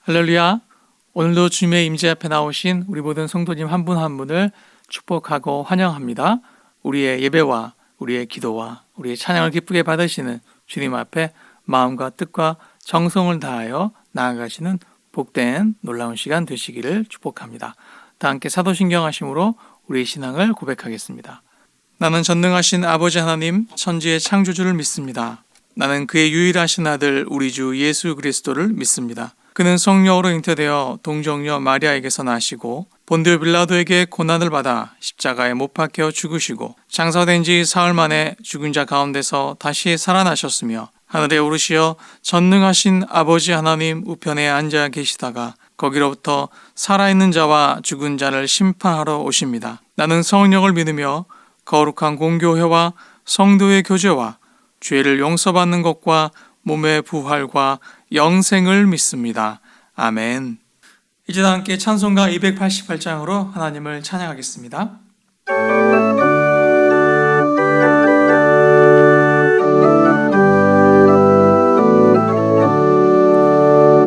할렐루야. 오늘도 주님의 임재 앞에 나오신 우리 모든 성도님 한 분 한 분을 축복하고 환영합니다. 우리의 예배와 우리의 기도와 우리의 찬양을 기쁘게 받으시는 주님 앞에 마음과 뜻과 정성을 다하여 나아가시는 복된 놀라운 시간 되시기를 축복합니다. 다 함께 사도신경 하심으로 우리의 신앙을 고백하겠습니다. 나는 전능하신 아버지 하나님 천지의 창조주를 믿습니다. 나는 그의 유일하신 아들 우리 주 예수 그리스도를 믿습니다. 그는 성령으로 잉태되어 동정녀 마리아에게서 나시고 본디오 빌라도에게 고난을 받아 십자가에 못 박혀 죽으시고 장사된 지 사흘 만에 죽은 자 가운데서 다시 살아나셨으며 하늘에 오르시어 전능하신 아버지 하나님 우편에 앉아 계시다가 거기로부터 살아있는 자와 죽은 자를 심판하러 오십니다. 나는 성령을 믿으며 거룩한 공교회와 성도의 교제와 죄를 용서받는 것과 몸의 부활과 영생을 믿습니다. 아멘. 이제 다 함께 찬송가 288장으로 하나님을 찬양하겠습니다.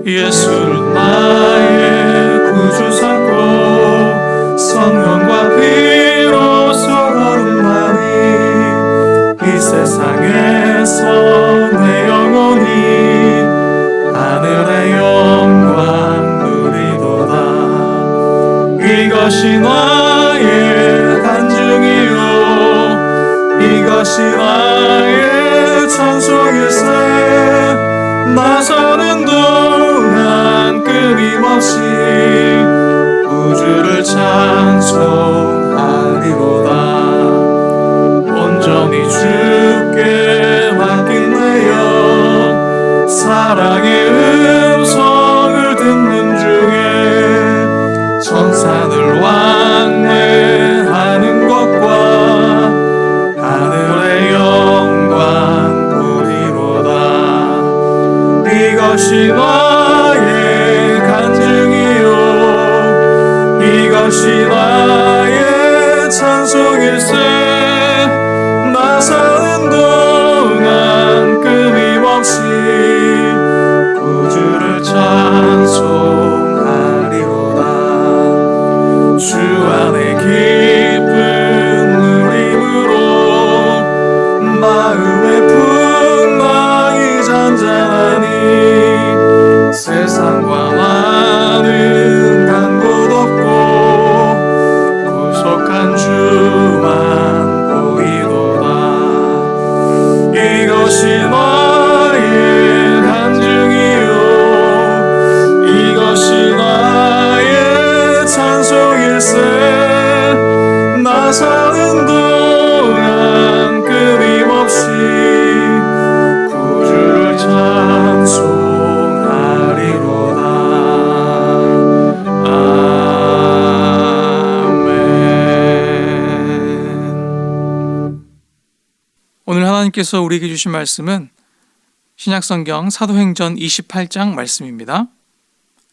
예수를 나의 구주 삼고 성령과 피로써 거룩하니 이 세상에서 내 영혼이 하늘의 영광 누리도다. 이것이 나의 간증이요 이것이 나의 찬송일세. 나 사는 동안 끊임없이 우주를 찬송하리로다. 온전히 주께 맡긴 내 영 사랑의 음성을 듣는 중에 천사들 왕래하는 것과 하늘의 영광 보리로다. 이것이 나의 간증이요 이것이 나의 찬송일세. 나 사는 동안 끊임없이 구주를 찬송하리로다. 주 안에 기쁨 누림으로 마음의 풍랑이 잔잔하니 세상과 나는 간 곳 없고 구속한 주만 이것이 나의 간증이요 이것이 나의 찬송일세. 나 사는 동안 끊임없이 구주를 찬송하리로다. 오늘 하나님께서 우리에게 주신 말씀은 신약성경 사도행전 28장 말씀입니다.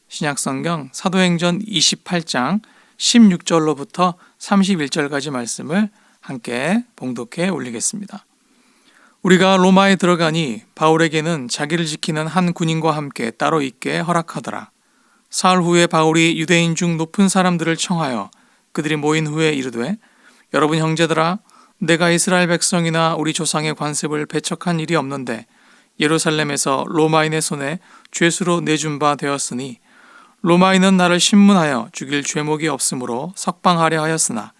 신약성경 사도행전 28장 16절로부터 31절까지 말씀을 함께 봉독해 올리겠습니다. 우리가 로마에 들어가니 바울에게는 자기를 지키는 한 군인과 함께 따로 있게 허락하더라. 사흘 후에 바울이 유대인 중 높은 사람들을 청하여 그들이 모인 후에 이르되 여러분 형제들아 내가 이스라엘 백성이나 우리 조상의 관습을 배척한 일이 없는데 예루살렘에서 로마인의 손에 죄수로 내준 바 되었으니 로마인은 나를 신문하여 죽일 죄목이 없으므로 석방하려 하였으나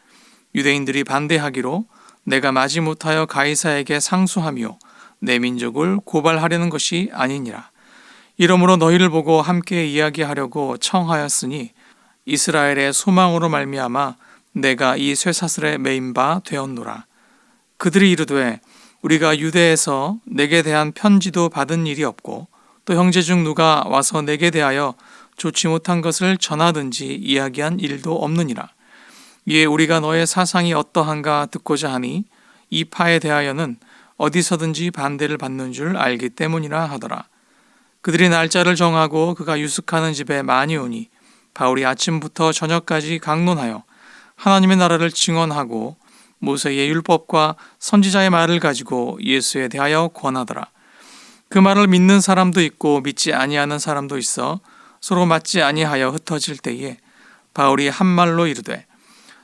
유대인들이 반대하기로 내가 마지못하여 가이사에게 상수하며 내 민족을 고발하려는 것이 아니니라. 이러므로 너희를 보고 함께 이야기하려고 청하였으니 이스라엘의 소망으로 말미암아 내가 이 쇠사슬에 매인 바 되었노라. 그들이 이르되 우리가 유대에서 내게 대한 편지도 받은 일이 없고 또 형제 중 누가 와서 내게 대하여 좋지 못한 것을 전하든지 이야기한 일도 없느니라. 이에 우리가 너의 사상이 어떠한가 듣고자 하니 이 파에 대하여는 어디서든지 반대를 받는 줄 알기 때문이라 하더라. 그들이 날짜를 정하고 그가 유숙하는 집에 많이 오니 바울이 아침부터 저녁까지 강론하여 하나님의 나라를 증언하고 모세의 율법과 선지자의 말을 가지고 예수에 대하여 권하더라. 그 말을 믿는 사람도 있고 믿지 아니하는 사람도 있어 서로 맞지 아니하여 흩어질 때에 바울이 한 말로 이르되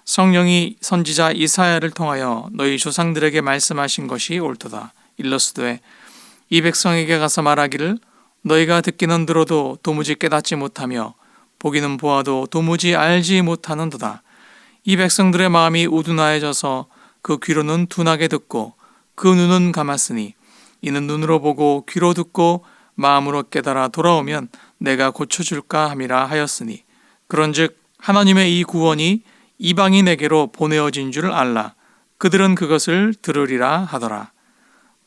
성령이 선지자 이사야를 통하여 너희 조상들에게 말씀하신 것이 옳도다. 일러스되 이 백성에게 가서 말하기를 너희가 듣기는 들어도 도무지 깨닫지 못하며 보기는 보아도 도무지 알지 못하는도다. 이 백성들의 마음이 우둔하여져서 그 귀로는 둔하게 듣고 그 눈은 감았으니 이는 눈으로 보고 귀로 듣고 마음으로 깨달아 돌아오면 내가 고쳐줄까 함이라 하였으니 그런즉 하나님의 이 구원이 이방인에게로 보내어진 줄 알라. 그들은 그것을 들으리라 하더라.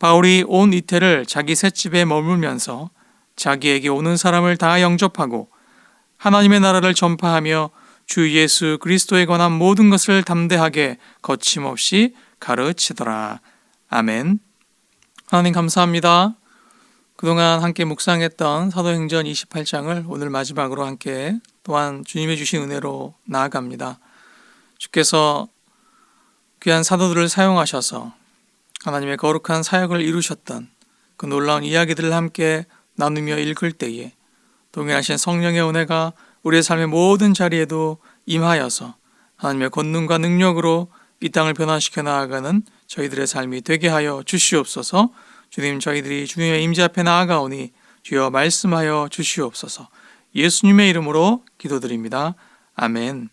바울이 온 이태를 자기 셋집에 머물면서 자기에게 오는 사람을 다 영접하고 하나님의 나라를 전파하며 주 예수 그리스도에 관한 모든 것을 담대하게 거침없이 가르치더라. 아멘. 하나님 감사합니다. 그동안 함께 묵상했던 사도행전 28장을 오늘 마지막으로 함께 또한 주님의 주신 은혜로 나아갑니다. 주께서 귀한 사도들을 사용하셔서 하나님의 거룩한 사역을 이루셨던 그 놀라운 이야기들을 함께 나누며 읽을 때에 동일하신 성령의 은혜가 우리의 삶의 모든 자리에도 임하여서 하나님의 권능과 능력으로 이 땅을 변화시켜 나아가는 저희들의 삶이 되게 하여 주시옵소서. 주님, 저희들이 주님의 임재 앞에 나아가오니 주여 말씀하여 주시옵소서. 예수님의 이름으로 기도드립니다. 아멘.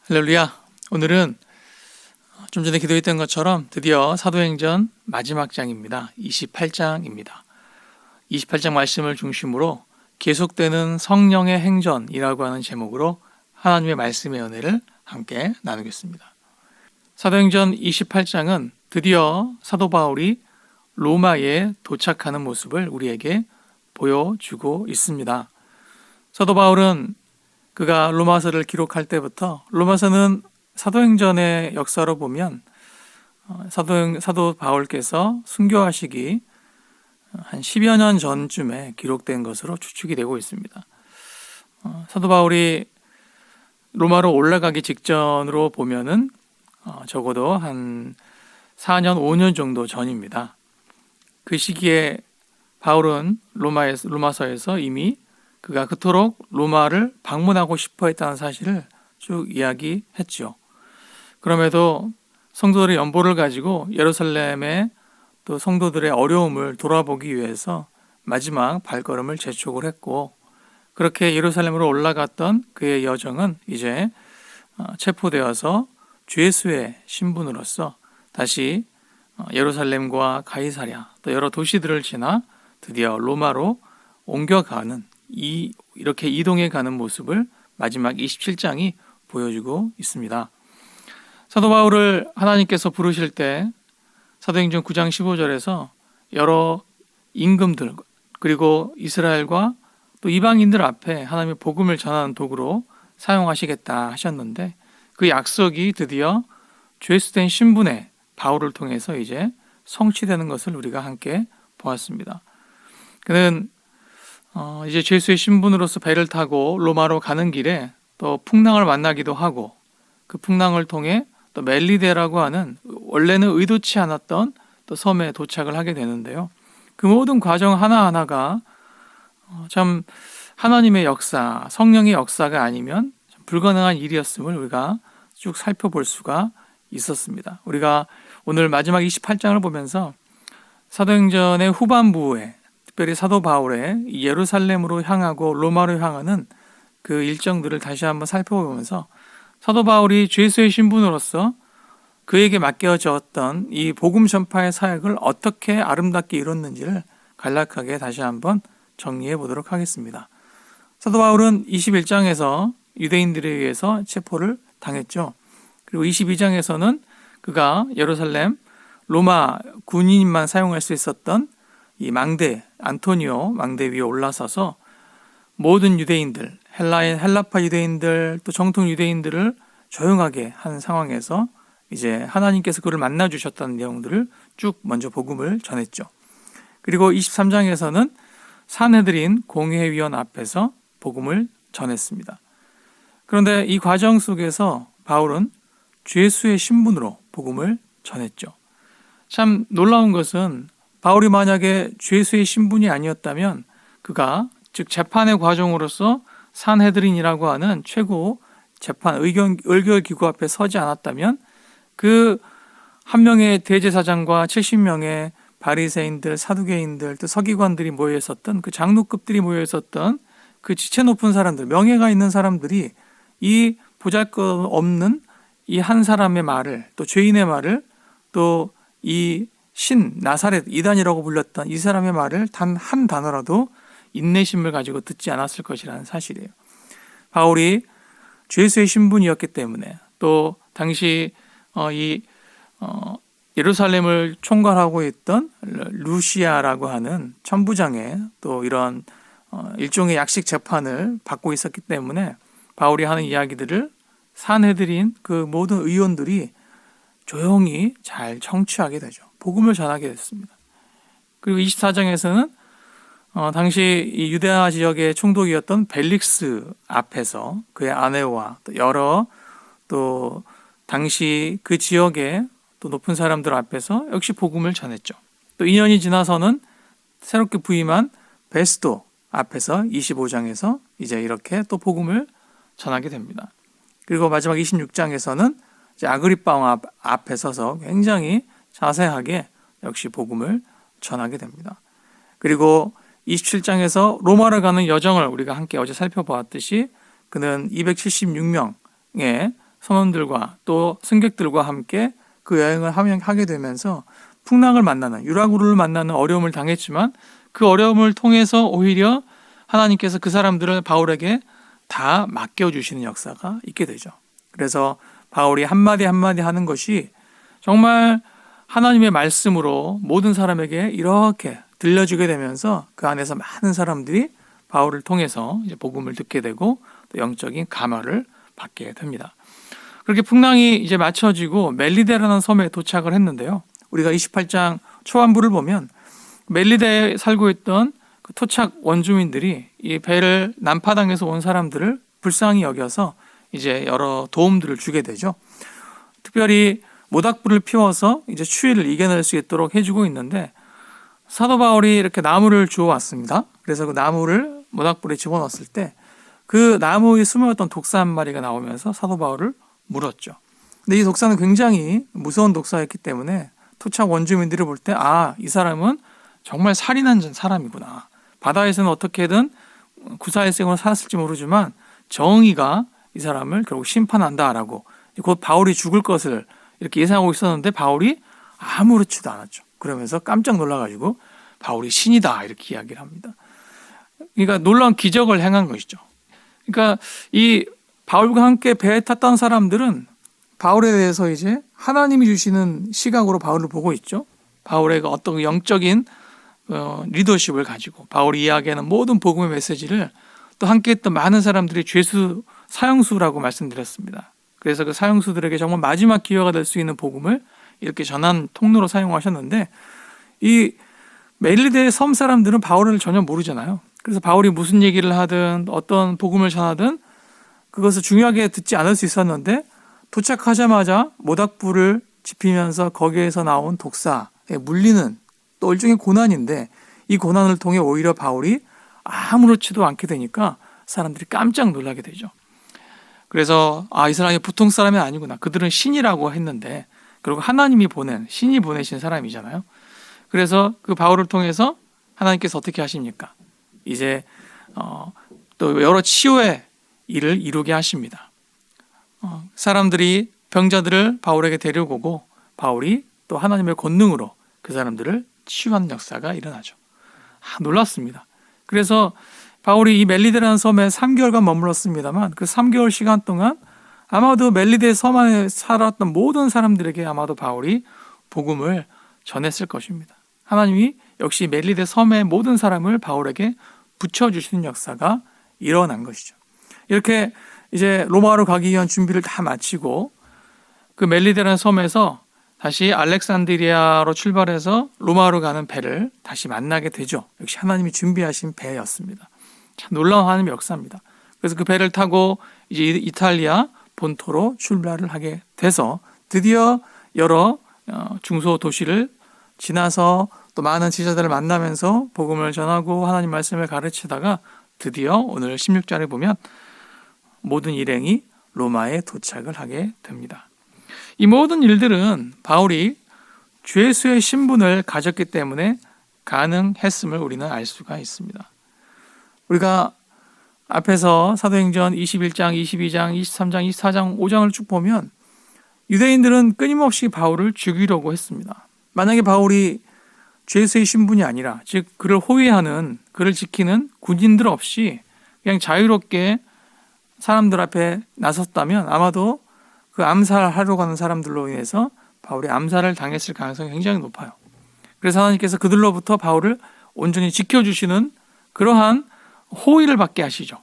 할렐루야. 오늘은 좀 전에 기도했던 것처럼 드디어 사도행전 마지막 장입니다. 28장입니다. 28장 말씀을 중심으로 계속되는 성령의 행전이라고 하는 제목으로 하나님의 말씀의 은혜를 함께 나누겠습니다. 사도행전 28장은 드디어 사도 바울이 로마에 도착하는 모습을 우리에게 보여주고 있습니다. 사도 바울은 그가 로마서를 기록할 때부터 로마서는 사도행전의 역사로 보면 사도 바울께서 순교하시기 한 10여 년 전쯤에 기록된 것으로 추측이 되고 있습니다. 사도 바울이 로마로 올라가기 직전으로 보면은 적어도 한 4년, 5년 정도 전입니다. 그 시기에 바울은 로마서에서 이미 그가 그토록 로마를 방문하고 싶어 했다는 사실을 쭉 이야기했죠. 그럼에도 성도들의 연보를 가지고 예루살렘의 또 성도들의 어려움을 돌아보기 위해서 마지막 발걸음을 재촉을 했고, 그렇게 예루살렘으로 올라갔던 그의 여정은 이제 체포되어서 죄수의 신분으로서 다시 예루살렘과 가이사랴 또 여러 도시들을 지나 드디어 로마로 옮겨가는 이렇게 이동해 가는 모습을 마지막 27장이 보여주고 있습니다. 사도 바울을 하나님께서 부르실 때 사도행전 9장 15절에서 여러 임금들 그리고 이스라엘과 또 이방인들 앞에 하나님의 복음을 전하는 도구로 사용하시겠다 하셨는데 그 약속이 드디어 죄수된 신분의 바울을 통해서 이제 성취되는 것을 우리가 함께 보았습니다. 그는 이제 죄수의 신분으로서 배를 타고 로마로 가는 길에 또 풍랑을 만나기도 하고 그 풍랑을 통해 또 멜리데라고 하는 원래는 의도치 않았던 또 섬에 도착을 하게 되는데요. 그 모든 과정 하나하나가 참 하나님의 역사, 성령의 역사가 아니면 불가능한 일이었음을 우리가 쭉 살펴볼 수가 있었습니다. 우리가 오늘 마지막 28장을 보면서 사도행전의 후반부에 특별히 사도 바울의 예루살렘으로 향하고 로마로 향하는 그 일정들을 다시 한번 살펴보면서 사도 바울이 죄수의 신분으로서 그에게 맡겨졌던 이 복음 전파의 사역을 어떻게 아름답게 이뤘는지를 간략하게 다시 한번 정리해 보도록 하겠습니다. 사도 바울은 21장에서 유대인들에 의해서 체포를 당했죠. 그리고 22장에서는 그가 예루살렘 로마 군인만 사용할 수 있었던 이 망대 안토니오 망대 위에 올라서서 모든 유대인들 헬라파 유대인들 또 정통 유대인들을 조용하게 한 상황에서 이제 하나님께서 그를 만나 주셨다는 내용들을 쭉 먼저 복음을 전했죠. 그리고 23장에서는 산헤드린 공회위원 앞에서 복음을 전했습니다. 그런데 이 과정 속에서 바울은 죄수의 신분으로 복음을 전했죠. 참 놀라운 것은 바울이 만약에 죄수의 신분이 아니었다면 그가 즉 재판의 과정으로서 산헤드린이라고 하는 최고 재판 의결 기구 앞에 서지 않았다면 그 한 명의 대제사장과 70명의 바리새인들, 사두개인들, 또 서기관들이 모여 있었던 그 장로급들이 모여 있었던 그 지체 높은 사람들, 명예가 있는 사람들이 이 보잘것없는 이 한 사람의 말을, 또 죄인의 말을, 또 이 나사렛 이단이라고 불렸던 이 사람의 말을 단 한 단어라도 인내심을 가지고 듣지 않았을 것이라는 사실이에요. 바울이 죄수의 신분이었기 때문에, 또 당시 예루살렘을 총괄하고 있던 루시아라고 하는 천부장의 또 이런 일종의 약식 재판을 받고 있었기 때문에 바울이 하는 이야기들을 산헤드린 그 모든 의원들이 조용히 잘 청취하게 되죠. 복음을 전하게 됐습니다. 그리고 24장에서는 당시 이 유대아 지역의 총독이었던 벨릭스 앞에서 그의 아내와 또 여러 또 당시 그 지역의 또 높은 사람들 앞에서 역시 복음을 전했죠. 또 2년이 지나서는 새롭게 부임한 베스도 앞에서 25장에서 이제 이렇게 또 복음을 전하게 됩니다. 그리고 마지막 26장에서는 이제 아그리빠 왕 앞에 서서 굉장히 자세하게 역시 복음을 전하게 됩니다. 그리고 27장에서 로마를 가는 여정을 우리가 함께 어제 살펴보았듯이 그는 276명의 선원들과 또 승객들과 함께 그 여행을 하게 되면서 풍랑을 만나는, 유라굴을 만나는 어려움을 당했지만 그 어려움을 통해서 오히려 하나님께서 그 사람들을 바울에게 다 맡겨주시는 역사가 있게 되죠. 그래서 바울이 한마디 한마디 하는 것이 정말 하나님의 말씀으로 모든 사람에게 이렇게 들려주게 되면서 그 안에서 많은 사람들이 바울을 통해서 이제 복음을 듣게 되고 또 영적인 감화를 받게 됩니다. 그렇게 풍랑이 이제 맞춰지고 멜리데라는 섬에 도착을 했는데요. 우리가 28장 초반부를 보면 멜리데에 살고 있던 그 토착 원주민들이 이 배를 난파당에서 온 사람들을 불쌍히 여겨서 이제 여러 도움들을 주게 되죠. 특별히 모닥불을 피워서 이제 추위를 이겨낼 수 있도록 해주고 있는데 사도 바울이 이렇게 나무를 주워 왔습니다. 그래서 그 나무를 모닥불에 집어넣었을 때 그 나무에 숨어있던 독사 한 마리가 나오면서 사도 바울을 물었죠. 근데 이 독사는 굉장히 무서운 독사였기 때문에 토착 원주민들이 볼 때 이 사람은 정말 살인한 사람이구나. 바다에서는 어떻게든 구사일생으로 살았을지 모르지만 정의가 이 사람을 결국 심판한다라고 곧 바울이 죽을 것을 이렇게 예상하고 있었는데 바울이 아무렇지도 않았죠. 그러면서 깜짝 놀라가지고 바울이 신이다 이렇게 이야기를 합니다. 그러니까 놀라운 기적을 행한 것이죠. 그러니까 이 바울과 함께 배에 탔던 사람들은 바울에 대해서 이제 하나님이 주시는 시각으로 바울을 보고 있죠. 바울의 어떤 영적인 리더십을 가지고 바울이 이야기하는 모든 복음의 메시지를 또 함께 했던 많은 사람들이 죄수 사형수라고 말씀드렸습니다. 그래서 그 사형수들에게 정말 마지막 기회가 될 수 있는 복음을 이렇게 전한 통로로 사용하셨는데 이 멜리데의 섬 사람들은 바울을 전혀 모르잖아요. 그래서 바울이 무슨 얘기를 하든 어떤 복음을 전하든 그것을 중요하게 듣지 않을 수 있었는데 도착하자마자 모닥불을 지피면서 거기에서 나온 독사에 물리는 또 일종의 고난인데 이 고난을 통해 오히려 바울이 아무렇지도 않게 되니까 사람들이 깜짝 놀라게 되죠. 그래서 이 사람이 보통 사람이 아니구나. 그들은 신이라고 했는데 결국 하나님이 신이 보내신 사람이잖아요. 그래서 그 바울을 통해서 하나님께서 어떻게 하십니까? 이제 또 여러 치유의 일을 이루게 하십니다. 사람들이 병자들을 바울에게 데려오고 바울이 또 하나님의 권능으로 그 사람들을 치유하는 역사가 일어나죠. 놀랐습니다. 그래서 바울이 이 멜리데라는 섬에 3개월간 머물렀습니다만 그 3개월 시간 동안 아마도 멜리데 섬 안에 살았던 모든 사람들에게 아마도 바울이 복음을 전했을 것입니다. 하나님이 역시 멜리데 섬의 모든 사람을 바울에게 붙여주시는 역사가 일어난 것이죠. 이렇게 이제 로마로 가기 위한 준비를 다 마치고 그 멜리데라는 섬에서 다시 알렉산드리아로 출발해서 로마로 가는 배를 다시 만나게 되죠. 역시 하나님이 준비하신 배였습니다. 참 놀라운 하나님의 역사입니다. 그래서 그 배를 타고 이제 이탈리아 본토로 출발을 하게 돼서 드디어 여러 중소 도시를 지나서 또 많은 지자들을 만나면서 복음을 전하고 하나님 말씀을 가르치다가 드디어 오늘 16절에 보면 모든 일행이 로마에 도착을 하게 됩니다. 이 모든 일들은 바울이 주 예수의 신분을 가졌기 때문에 가능했음을 우리는 알 수가 있습니다. 우리가 앞에서 사도행전 21장, 22장, 23장, 24장, 5장을 쭉 보면 유대인들은 끊임없이 바울을 죽이려고 했습니다. 만약에 바울이 주 예수의 신분이 아니라, 즉 그를 호위하는, 그를 지키는 군인들 없이 그냥 자유롭게 사람들 앞에 나섰다면 아마도 그 암살하러 가는 사람들로 인해서 바울이 암살을 당했을 가능성이 굉장히 높아요. 그래서 하나님께서 그들로부터 바울을 온전히 지켜주시는 그러한 호의를 받게 하시죠.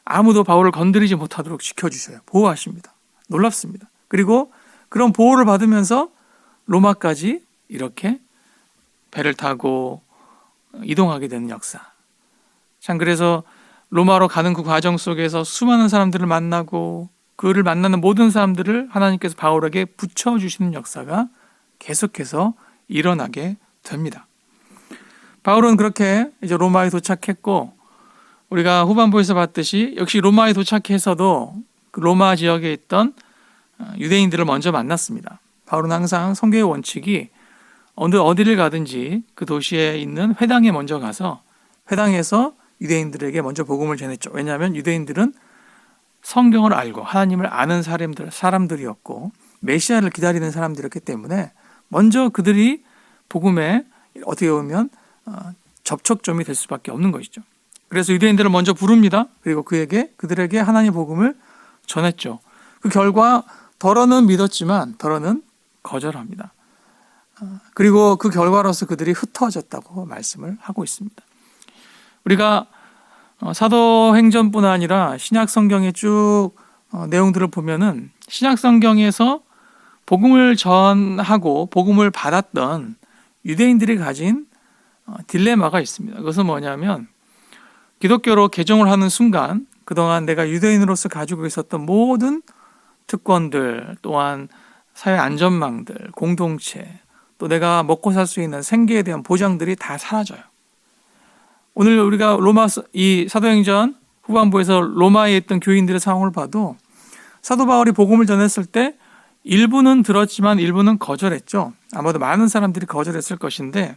아무도 바울을 건드리지 못하도록 지켜주셔요. 보호하십니다. 놀랍습니다. 그리고 그런 보호를 받으면서 로마까지 이렇게 배를 타고 이동하게 되는 역사. 참, 그래서 로마로 가는 그 과정 속에서 수많은 사람들을 만나고 그를 만나는 모든 사람들을 하나님께서 바울에게 붙여주시는 역사가 계속해서 일어나게 됩니다. 바울은 그렇게 이제 로마에 도착했고, 우리가 후반부에서 봤듯이 역시 로마에 도착해서도 그 로마 지역에 있던 유대인들을 먼저 만났습니다. 바울은 항상 성경의 원칙이 어디를 가든지 그 도시에 있는 회당에 먼저 가서 회당에서 유대인들에게 먼저 복음을 전했죠. 왜냐하면 유대인들은 성경을 알고 하나님을 아는 사람들이었고 메시아를 기다리는 사람들이었기 때문에 먼저 그들이 복음에 어떻게 보면 접촉점이 될 수밖에 없는 것이죠. 그래서 유대인들을 먼저 부릅니다. 그리고 그들에게 하나님의 복음을 전했죠. 그 결과 더러는 믿었지만 더러는 거절합니다. 그리고 그 결과로서 그들이 흩어졌다고 말씀을 하고 있습니다. 우리가 사도행전뿐 아니라 신약 성경의 쭉 내용들을 보면은 신약 성경에서 복음을 전하고 복음을 받았던 유대인들이 가진 딜레마가 있습니다. 그것은 뭐냐면 기독교로 개종을 하는 순간 그동안 내가 유대인으로서 가지고 있었던 모든 특권들, 또한 사회 안전망들, 공동체, 또 내가 먹고 살 수 있는 생계에 대한 보장들이 다 사라져요. 오늘 우리가 이 사도행전 후반부에서 로마에 있던 교인들의 상황을 봐도 사도 바울이 복음을 전했을 때 일부는 들었지만 일부는 거절했죠. 아마도 많은 사람들이 거절했을 것인데,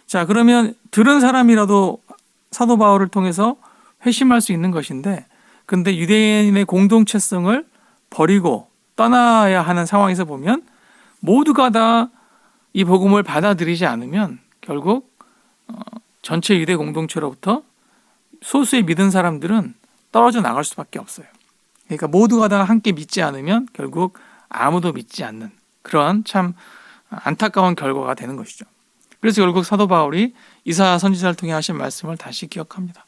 자, 그러면 들은 사람이라도 사도 바울을 통해서 회심할 수 있는 것인데, 근데 유대인의 공동체성을 버리고 떠나야 하는 상황에서 보면 모두가 다 이 복음을 받아들이지 않으면 결국 전체 유대 공동체로부터 소수의 믿은 사람들은 떨어져 나갈 수밖에 없어요. 그러니까 모두가 다 함께 믿지 않으면 결국 아무도 믿지 않는 그러한 참 안타까운 결과가 되는 것이죠. 그래서 결국 사도 바울이 이사야 선지자를 통해 하신 말씀을 다시 기억합니다.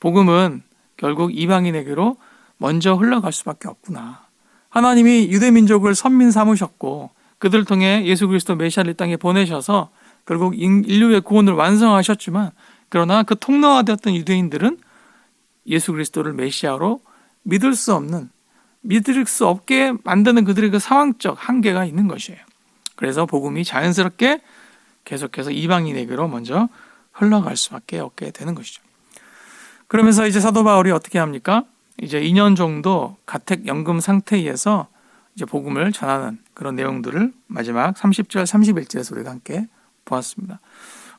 복음은 결국 이방인에게로 먼저 흘러갈 수밖에 없구나. 하나님이 유대 민족을 선민 삼으셨고 그들을 통해 예수 그리스도 메시아를 이 땅에 보내셔서 결국 인류의 구원을 완성하셨지만, 그러나 그 통로화되었던 유대인들은 예수 그리스도를 메시아로 믿을 수 없게 만드는 그들의 그 상황적 한계가 있는 것이에요. 그래서 복음이 자연스럽게 계속해서 이방인에게로 먼저 흘러갈 수밖에 없게 되는 것이죠. 그러면서 이제 사도 바울이 어떻게 합니까? 이제 2년 정도 가택 연금 상태에서 이제 복음을 전하는 그런 내용들을 마지막 30절, 31절에서 우리가 함께 보았습니다.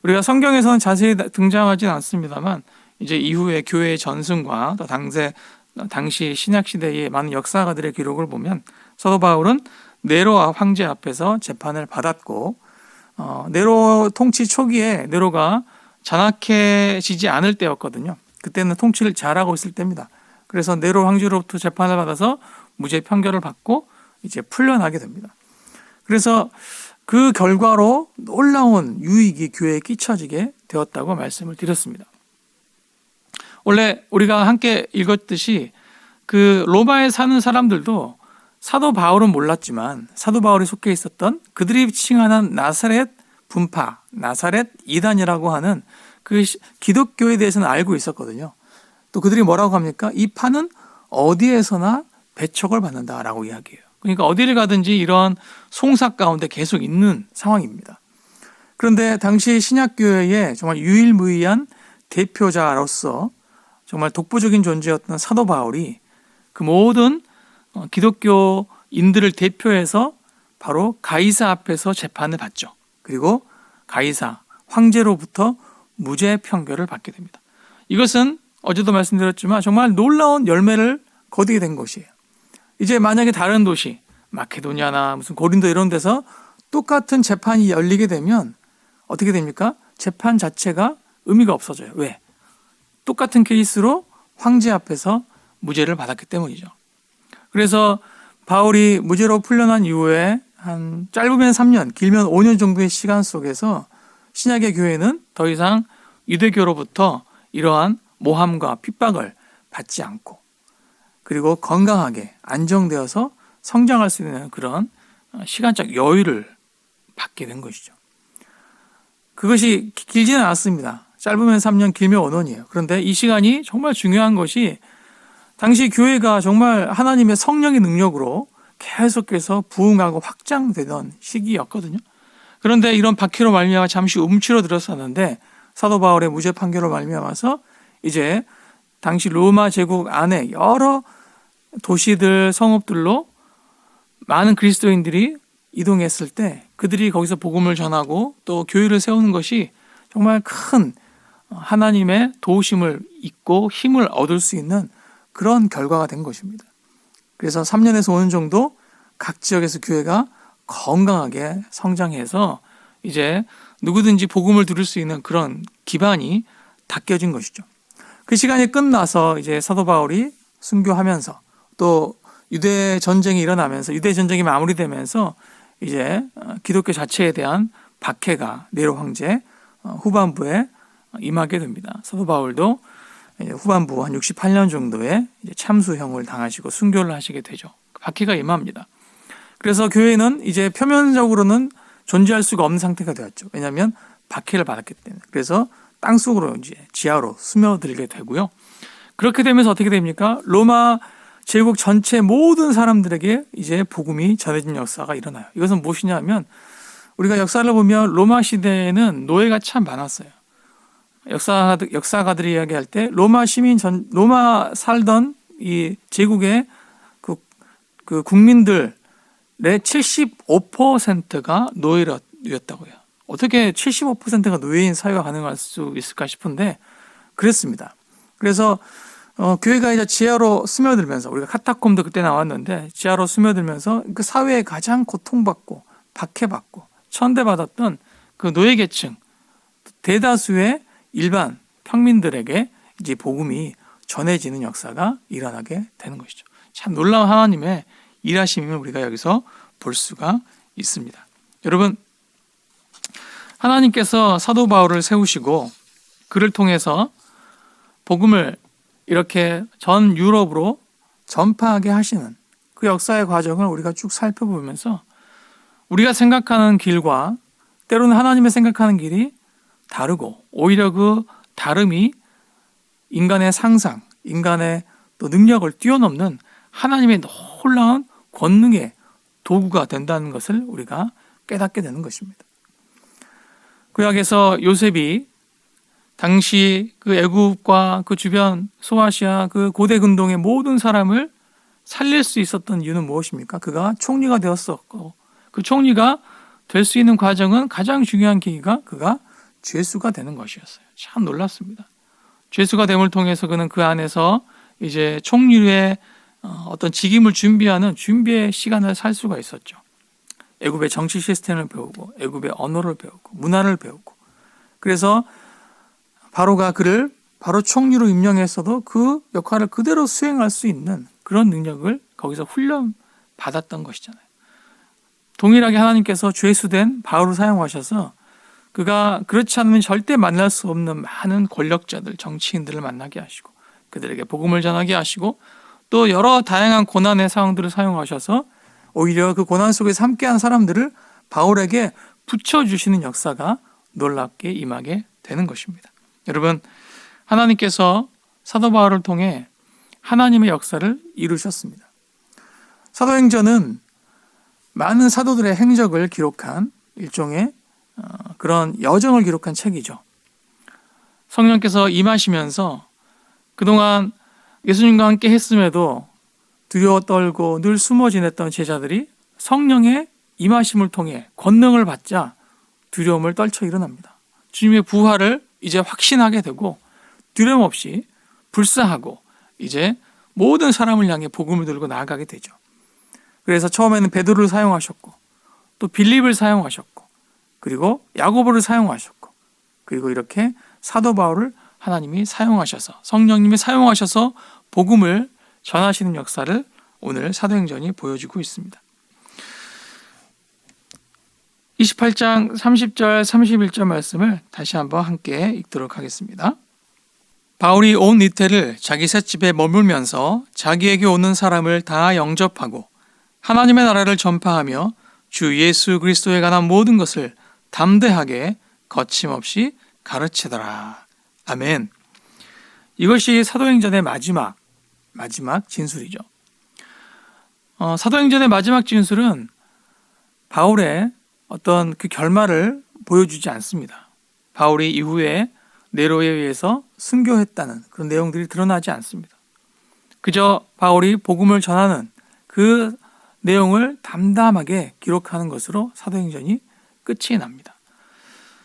우리가 성경에서는 자세히 등장하진 않습니다만 이제 이후에 교회의 전승과 또 당시 신약 시대의 많은 역사가들의 기록을 보면 사도 바울은 네로 황제 앞에서 재판을 받았고, 네로 통치 초기에 네로가 잔악해지지 않을 때였거든요. 그때는 통치를 잘하고 있을 때입니다. 그래서 네로 황제로부터 재판을 받아서 무죄 판결을 받고 이제 풀려나게 됩니다. 그래서 그 결과로 놀라운 유익이 교회에 끼쳐지게 되었다고 말씀을 드렸습니다. 원래 우리가 함께 읽었듯이 그 로마에 사는 사람들도 사도 바울은 몰랐지만 사도 바울이 속해 있었던 그들이 칭하는 나사렛 분파, 나사렛 이단이라고 하는 그 기독교에 대해서는 알고 있었거든요. 또 그들이 뭐라고 합니까? 이 파는 어디에서나 배척을 받는다라고 이야기해요. 그러니까 어디를 가든지 이런 송사 가운데 계속 있는 상황입니다. 그런데 당시 신약교회에 정말 유일무이한 대표자로서 정말 독보적인 존재였던 사도 바울이 그 모든 기독교인들을 대표해서 바로 가이사 앞에서 재판을 받죠. 그리고 가이사 황제로부터 무죄 판결을 받게 됩니다. 이것은 어제도 말씀드렸지만 정말 놀라운 열매를 거두게 된 것이에요. 이제 만약에 다른 도시 마케도니아나 무슨 고린도 이런 데서 똑같은 재판이 열리게 되면 어떻게 됩니까? 재판 자체가 의미가 없어져요. 왜? 똑같은 케이스로 황제 앞에서 무죄를 받았기 때문이죠. 그래서 바울이 무죄로 풀려난 이후에 한 짧으면 3년, 길면 5년 정도의 시간 속에서 신약의 교회는 더 이상 유대교로부터 이러한 모함과 핍박을 받지 않고 그리고 건강하게 안정되어서 성장할 수 있는 그런 시간적 여유를 받게 된 것이죠. 그것이 길지는 않았습니다. 짧으면 3년, 길면 5년이에요. 그런데 이 시간이 정말 중요한 것이 당시 교회가 정말 하나님의 성령의 능력으로 계속해서 부흥하고 확장되던 시기였거든요. 그런데 이런 박해로 말미암아 잠시 움츠러들었었는데 사도 바울의 무죄 판결로 말미암아서 이제 당시 로마 제국 안에 여러 도시들, 성읍들로 많은 그리스도인들이 이동했을 때 그들이 거기서 복음을 전하고 또 교회를 세우는 것이 정말 큰 하나님의 도우심을 잊고 힘을 얻을 수 있는 그런 결과가 된 것입니다. 그래서 3년에서 5년 정도 각 지역에서 교회가 건강하게 성장해서 이제 누구든지 복음을 들을 수 있는 그런 기반이 닦여진 것이죠. 그 시간이 끝나서 이제 사도 바울이 순교하면서 또 유대 전쟁이 일어나면서 유대 전쟁이 마무리되면서 이제 기독교 자체에 대한 박해가 네로 황제 후반부에 임하게 됩니다. 사도 바울도 후반부 한 68년 정도에 이제 참수형을 당하시고 순교를 하시게 되죠. 박해가 임합니다. 그래서 교회는 이제 표면적으로는 존재할 수가 없는 상태가 되었죠. 왜냐하면 박해를 받았기 때문에. 그래서 땅속으로 이제 지하로 스며들게 되고요. 그렇게 되면서 어떻게 됩니까? 로마 제국 전체 모든 사람들에게 이제 복음이 전해진 역사가 일어나요. 이것은 무엇이냐면 우리가 역사를 보면 로마 시대에는 노예가 참 많았어요. 역사가들이 이야기할 때 로마 로마 살던 이 제국의 그 국민들의 75%가 노예였다고 해요. 어떻게 75%가 노예인 사회가 가능할 수 있을까 싶은데 그랬습니다. 그래서 교회가 이제 지하로 스며들면서 우리가 카타콤도 그때 나왔는데 지하로 스며들면서 그 사회에 가장 고통받고 박해받고 천대받았던 그 노예 계층 대다수의 일반 평민들에게 이제 복음이 전해지는 역사가 일어나게 되는 것이죠. 참 놀라운 하나님의 일하심을 우리가 여기서 볼 수가 있습니다. 여러분, 하나님께서 사도 바울을 세우시고 그를 통해서 복음을 이렇게 전 유럽으로 전파하게 하시는 그 역사의 과정을 우리가 쭉 살펴보면서 우리가 생각하는 길과 때로는 하나님의 생각하는 길이 다르고 오히려 그 다름이 인간의 상상, 인간의 또 능력을 뛰어넘는 하나님의 놀라운 권능의 도구가 된다는 것을 우리가 깨닫게 되는 것입니다. 구약에서 요셉이 당시 그 애굽과 그 주변 소아시아 그 고대 근동의 모든 사람을 살릴 수 있었던 이유는 무엇입니까? 그가 총리가 되었었고 그 총리가 될 수 있는 과정은 가장 중요한 계기가 그가 죄수가 되는 것이었어요. 참 놀랐습니다. 죄수가 됨을 통해서 그는 그 안에서 이제 총리의 어떤 직임을 준비의 시간을 살 수가 있었죠. 애굽의 정치 시스템을 배우고 애굽의 언어를 배우고 문화를 배우고 그래서 바로가 그를 바로 총리로 임명했어도 그 역할을 그대로 수행할 수 있는 그런 능력을 거기서 훈련 받았던 것이잖아요. 동일하게 하나님께서 죄수된 바울을 사용하셔서 그가 그렇지 않으면 절대 만날 수 없는 많은 권력자들, 정치인들을 만나게 하시고 그들에게 복음을 전하게 하시고 또 여러 다양한 고난의 상황들을 사용하셔서 오히려 그 고난 속에서 함께한 사람들을 바울에게 붙여주시는 역사가 놀랍게 임하게 되는 것입니다. 여러분, 하나님께서 사도 바울을 통해 하나님의 역사를 이루셨습니다. 사도행전은 많은 사도들의 행적을 기록한 일종의 그런 여정을 기록한 책이죠. 성령께서 임하시면서 그동안 예수님과 함께 했음에도 두려워 떨고 늘 숨어 지냈던 제자들이 성령의 임하심을 통해 권능을 받자 두려움을 떨쳐 일어납니다. 주님의 부활을 이제 확신하게 되고 두려움 없이 불사하고 이제 모든 사람을 향해 복음을 들고 나아가게 되죠. 그래서 처음에는 베드로를 사용하셨고 또 빌립을 사용하셨고 그리고 야고보를 사용하셨고 그리고 이렇게 사도 바울을 하나님이 사용하셔서 성령님이 사용하셔서 복음을 전하시는 역사를 오늘 사도행전이 보여주고 있습니다. 28장 30절 31절 말씀을 다시 한번 함께 읽도록 하겠습니다. 바울이 온 이태를 자기 셋집에 머물면서 자기에게 오는 사람을 다 영접하고 하나님의 나라를 전파하며 주 예수 그리스도에 관한 모든 것을 담대하게 거침없이 가르치더라. 아멘. 이것이 사도행전의 마지막 진술이죠. 사도행전의 마지막 진술은 바울의 어떤 그 결말을 보여주지 않습니다. 바울이 이후에 네로에 의해서 순교했다는 그런 내용들이 드러나지 않습니다. 그저 바울이 복음을 전하는 그 내용을 담담하게 기록하는 것으로 사도행전이 끝이 납니다.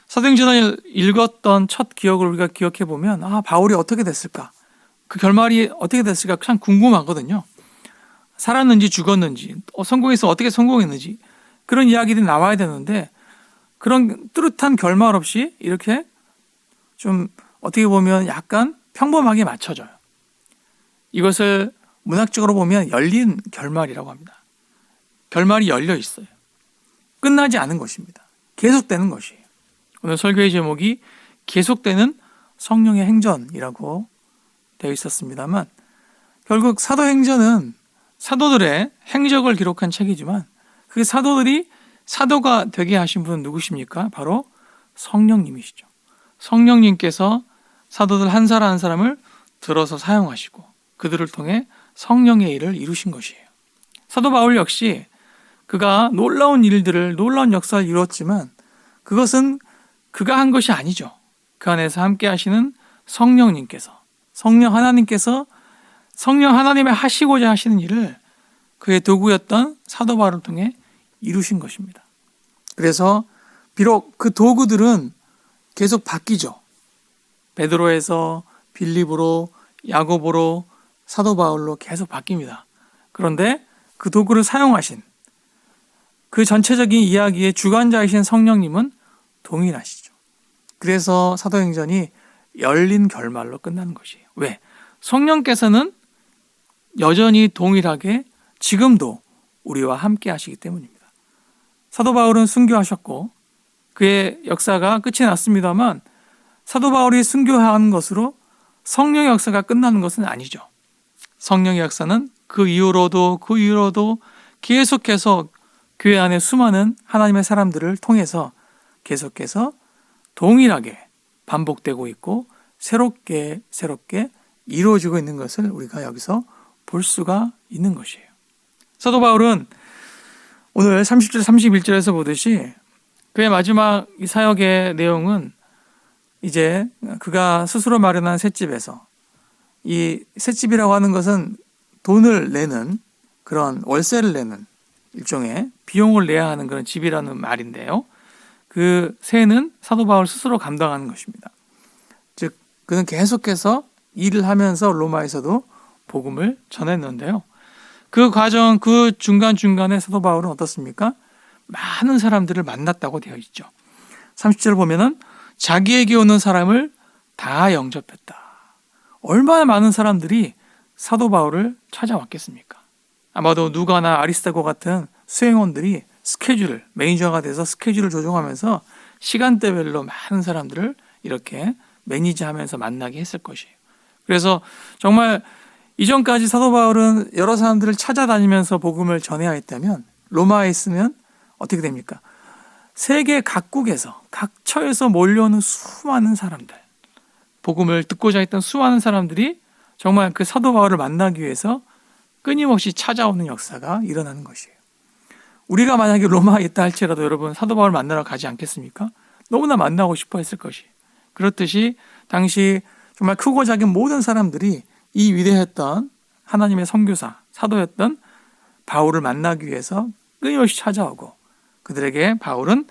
사도행전을 읽었던 첫 기억을 우리가 기억해 보면 바울이 어떻게 됐을까? 그 결말이 어떻게 됐을까 참 궁금하거든요. 살았는지 죽었는지 성공해서 어떻게 성공했는지 그런 이야기들이 나와야 되는데 그런 뚜렷한 결말 없이 이렇게 좀 어떻게 보면 약간 평범하게 맞춰져요. 이것을 문학적으로 보면 열린 결말이라고 합니다. 결말이 열려 있어요. 끝나지 않은 것입니다. 계속되는 것이에요. 오늘 설교의 제목이 계속되는 성령의 행전이라고 되어 있었습니다만 결국 사도행전은 사도들의 행적을 기록한 책이지만 그 사도들이 사도가 되게 하신 분은 누구십니까? 바로 성령님이시죠. 성령님께서 사도들 한 사람 한 사람을 들어서 사용하시고 그들을 통해 성령의 일을 이루신 것이에요. 사도 바울 역시 그가 놀라운 역사를 이루었지만 그것은 그가 한 것이 아니죠. 그 안에서 함께 하시는 성령님께서 성령 하나님의 하시고자 하시는 일을 그의 도구였던 사도 바울을 통해 이루신 것입니다. 그래서 비록 그 도구들은 계속 바뀌죠. 베드로에서 빌립으로 야고보로 사도 바울로 계속 바뀝니다. 그런데 그 도구를 사용하신 그 전체적인 이야기의 주관자이신 성령님은 동일하시죠. 그래서 사도행전이 열린 결말로 끝나는 것이에요. 왜? 성령께서는 여전히 동일하게 지금도 우리와 함께 하시기 때문입니다. 사도 바울은 순교하셨고 그의 역사가 끝이 났습니다만 사도 바울이 순교한 것으로 성령의 역사가 끝나는 것은 아니죠. 성령의 역사는 그 이후로도 계속해서 교회 안에 수많은 하나님의 사람들을 통해서 계속해서 동일하게 반복되고 있고 새롭게 이루어지고 있는 것을 우리가 여기서 볼 수가 있는 것이에요. 사도 바울은 오늘 30절 31절에서 보듯이 그의 마지막 이 사역의 내용은 이제 그가 스스로 마련한 셋집에서 이 셋집이라고 하는 것은 돈을 내는 그런 월세를 내는 일종의 비용을 내야 하는 그런 집이라는 말인데요. 그 세는 사도 바울 스스로 감당하는 것입니다. 즉 그는 계속해서 일을 하면서 로마에서도 복음을 전했는데요. 그 과정, 그 중간중간에 사도 바울은 어떻습니까? 많은 사람들을 만났다고 되어 있죠. 30절 보면은 자기에게 오는 사람을 다 영접했다. 얼마나 많은 사람들이 사도 바울을 찾아왔겠습니까? 아마도 누가나 아리스타고 같은 수행원들이 매니저가 돼서 스케줄을 조정하면서 시간대별로 많은 사람들을 이렇게 매니지하면서 만나게 했을 것이에요. 그래서 정말 이전까지 사도 바울은 여러 사람들을 찾아다니면서 복음을 전해야 했다면 로마에 있으면 어떻게 됩니까? 세계 각국에서 각처에서 몰려오는 수많은 사람들, 복음을 듣고자 했던 수많은 사람들이 정말 그 사도 바울을 만나기 위해서 끊임없이 찾아오는 역사가 일어나는 것이에요. 우리가 만약에 로마에 있다 할지라도 여러분 사도 바울 만나러 가지 않겠습니까? 너무나 만나고 싶어 했을 것이에요. 그렇듯이 당시 정말 크고 작은 모든 사람들이 이 위대했던 하나님의 선교사, 사도였던 바울을 만나기 위해서 끊임없이 찾아오고, 그들에게 바울은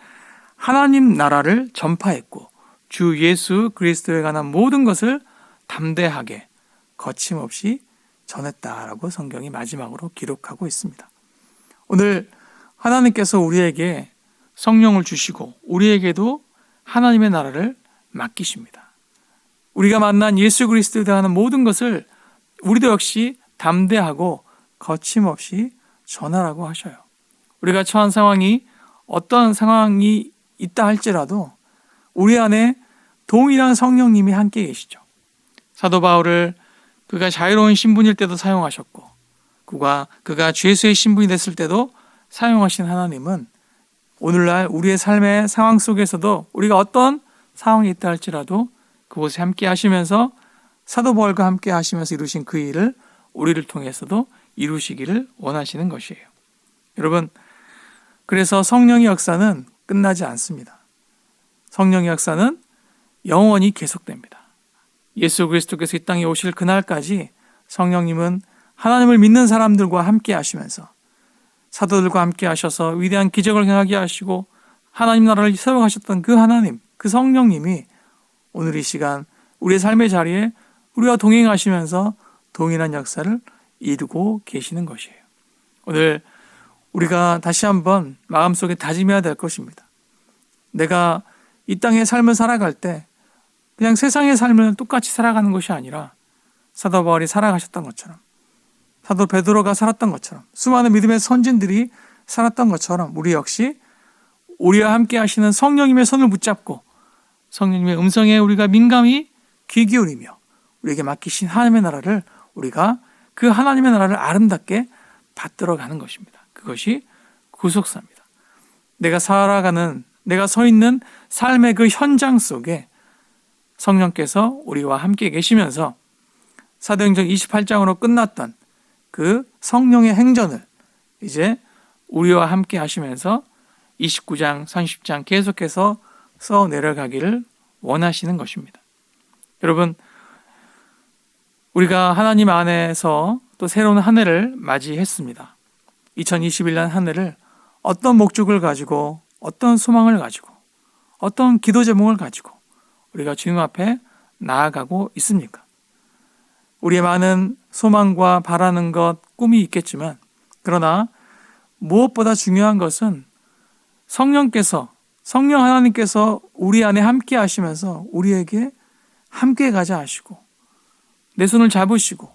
하나님 나라를 전파했고 주 예수 그리스도에 관한 모든 것을 담대하게 거침없이 전했다라고 성경이 마지막으로 기록하고 있습니다. 오늘 하나님께서 우리에게 성령을 주시고 우리에게도 하나님의 나라를 맡기십니다. 우리가 만난 예수 그리스도에 대한 모든 것을 우리도 역시 담대하고 거침없이 전하라고 하셔요. 우리가 처한 상황이 어떤 상황이 있다 할지라도 우리 안에 동일한 성령님이 함께 계시죠. 사도 바울을 그가 자유로운 신분일 때도 사용하셨고 그가 죄수의 신분이 됐을 때도 사용하신 하나님은 오늘날 우리의 삶의 상황 속에서도 우리가 어떤 상황이 있다 할지라도 그곳에 함께 하시면서 사도 바울과 함께 하시면서 이루신 그 일을 우리를 통해서도 이루시기를 원하시는 것이에요. 여러분, 그래서 성령의 역사는 끝나지 않습니다. 성령의 역사는 영원히 계속됩니다. 예수 그리스도께서 이 땅에 오실 그날까지 성령님은 하나님을 믿는 사람들과 함께 하시면서 사도들과 함께 하셔서 위대한 기적을 행하게 하시고 하나님 나라를 세워가셨던 그 하나님, 그 성령님이 오늘 이 시간 우리의 삶의 자리에 우리와 동행하시면서 동일한 역사를 이루고 계시는 것이에요. 오늘 우리가 다시 한번 마음속에 다짐해야 될 것입니다. 내가 이 땅의 삶을 살아갈 때 그냥 세상의 삶을 똑같이 살아가는 것이 아니라 사도 바울이 살아가셨던 것처럼, 사도 베드로가 살았던 것처럼, 수많은 믿음의 선진들이 살았던 것처럼 우리 역시 우리와 함께 하시는 성령님의 손을 붙잡고 성령님의 음성에 우리가 민감히 귀 기울이며 우리에게 맡기신 하나님의 나라를 우리가 그 하나님의 나라를 아름답게 받들어 가는 것입니다. 그것이 구속사입니다. 내가 서 있는 삶의 그 현장 속에 성령께서 우리와 함께 계시면서 사도행전 28장으로 끝났던 그 성령의 행전을 이제 우리와 함께 하시면서 29장, 30장 계속해서 써 내려가기를 원하시는 것입니다. 여러분, 우리가 하나님 안에서 또 새로운 한 해를 맞이했습니다. 2021년 한 해를 어떤 목적을 가지고, 어떤 소망을 가지고, 어떤 기도 제목을 가지고 우리가 주님 앞에 나아가고 있습니까? 우리의 많은 소망과 바라는 것, 꿈이 있겠지만 그러나 무엇보다 중요한 것은 성령 하나님께서 우리 안에 함께 하시면서 우리에게 함께 가자 하시고 내 손을 잡으시고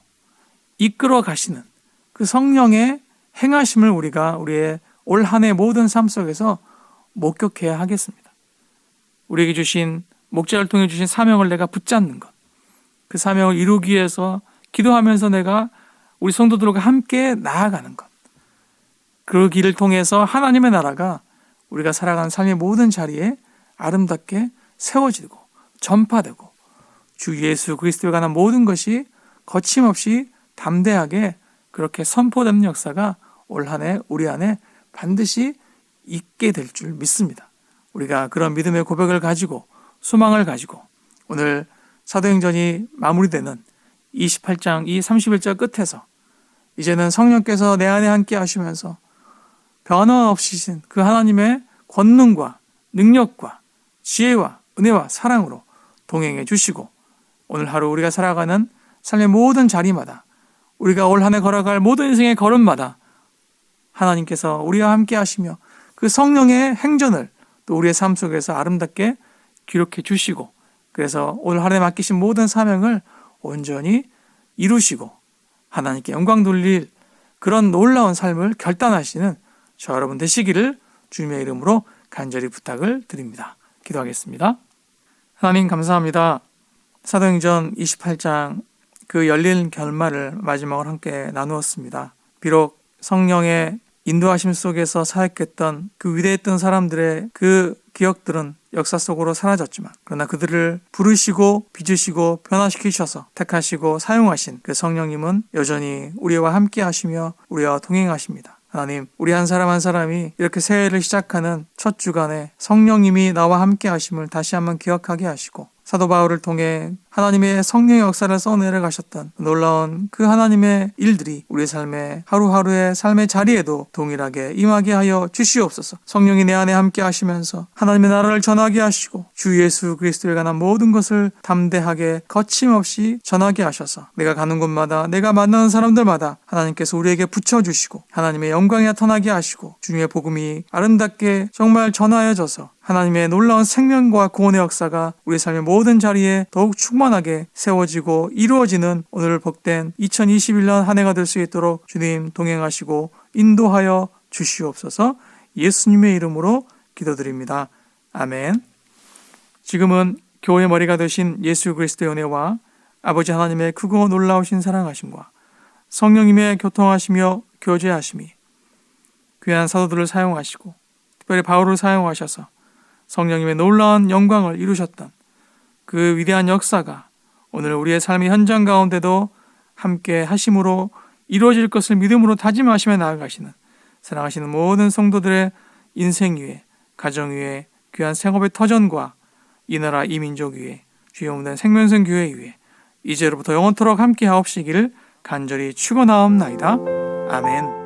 이끌어 가시는 그 성령의 행하심을 우리가 우리의 올 한 해 모든 삶 속에서 목격해야 하겠습니다. 우리에게 주신 목자를 통해 주신 사명을 내가 붙잡는 것, 그 사명을 이루기 위해서 기도하면서 내가 우리 성도들과 함께 나아가는 것, 그 길을 통해서 하나님의 나라가 우리가 살아가는 삶의 모든 자리에 아름답게 세워지고 전파되고 주 예수 그리스도에 관한 모든 것이 거침없이 담대하게 그렇게 선포되는 역사가 올 한 해 우리 안에 반드시 있게 될 줄 믿습니다. 우리가 그런 믿음의 고백을 가지고 소망을 가지고 오늘 사도행전이 마무리되는 28장 이 31절 끝에서 이제는 성령께서 내 안에 함께 하시면서 변함없이신 그 하나님의 권능과 능력과 지혜와 은혜와 사랑으로 동행해 주시고 오늘 하루 우리가 살아가는 삶의 모든 자리마다 우리가 올 한 해 걸어갈 모든 인생의 걸음마다 하나님께서 우리와 함께 하시며 그 성령의 행전을 또 우리의 삶 속에서 아름답게 기록해 주시고 그래서 오늘 한 해 맡기신 모든 사명을 온전히 이루시고 하나님께 영광 돌릴 그런 놀라운 삶을 결단하시는 저 여러분 되시기를 주님의 이름으로 간절히 부탁을 드립니다. 기도하겠습니다. 하나님 감사합니다. 사도행전 28장 그 열린 결말을 마지막으로 함께 나누었습니다. 비록 성령의 인도하심 속에서 사역했던 그 위대했던 사람들의 그 기억들은 역사 속으로 사라졌지만 그러나 그들을 부르시고 빚으시고 변화시키셔서 택하시고 사용하신 그 성령님은 여전히 우리와 함께 하시며 우리와 동행하십니다. 하나님, 우리 한 사람 한 사람이 이렇게 새해를 시작하는 첫 주간에 성령님이 나와 함께 하심을 다시 한번 기억하게 하시고 사도 바울을 통해 하나님의 성령의 역사를 써내려 가셨던 놀라운 그 하나님의 일들이 우리 삶의 하루하루의 삶의 자리에도 동일하게 임하게 하여 주시옵소서. 성령이 내 안에 함께 하시면서 하나님의 나라를 전하게 하시고 주 예수 그리스도에 관한 모든 것을 담대하게 거침없이 전하게 하셔서 내가 가는 곳마다 내가 만나는 사람들마다 하나님께서 우리에게 붙여주시고 하나님의 영광이 나타나게 하시고 주님의 복음이 아름답게 정말 전하여져서 하나님의 놀라운 생명과 구원의 역사가 우리 삶의 모든 자리에 더욱 충만하게 세워지고 이루어지는 오늘 복된 2021년 한 해가 될 수 있도록 주님 동행하시고 인도하여 주시옵소서. 예수님의 이름으로 기도드립니다. 아멘. 지금은 교회의 머리가 되신 예수 그리스도의 은혜와 아버지 하나님의 크고 놀라우신 사랑하심과 성령님의 교통하시며 교제하심이 귀한 사도들을 사용하시고 특별히 바울을 사용하셔서 성령님의 놀라운 영광을 이루셨던 그 위대한 역사가 오늘 우리의 삶의 현장 가운데도 함께 하심으로 이루어질 것을 믿음으로 다짐하시며 나아가시는 사랑하시는 모든 성도들의 인생 위에, 가정 위에, 귀한 생업의 터전과 이 나라 이 민족 위에, 주의 몸된 생명성 교회 위에 이제로부터 영원토록 함께 하옵시기를 간절히 축원하옵나이다. 아멘.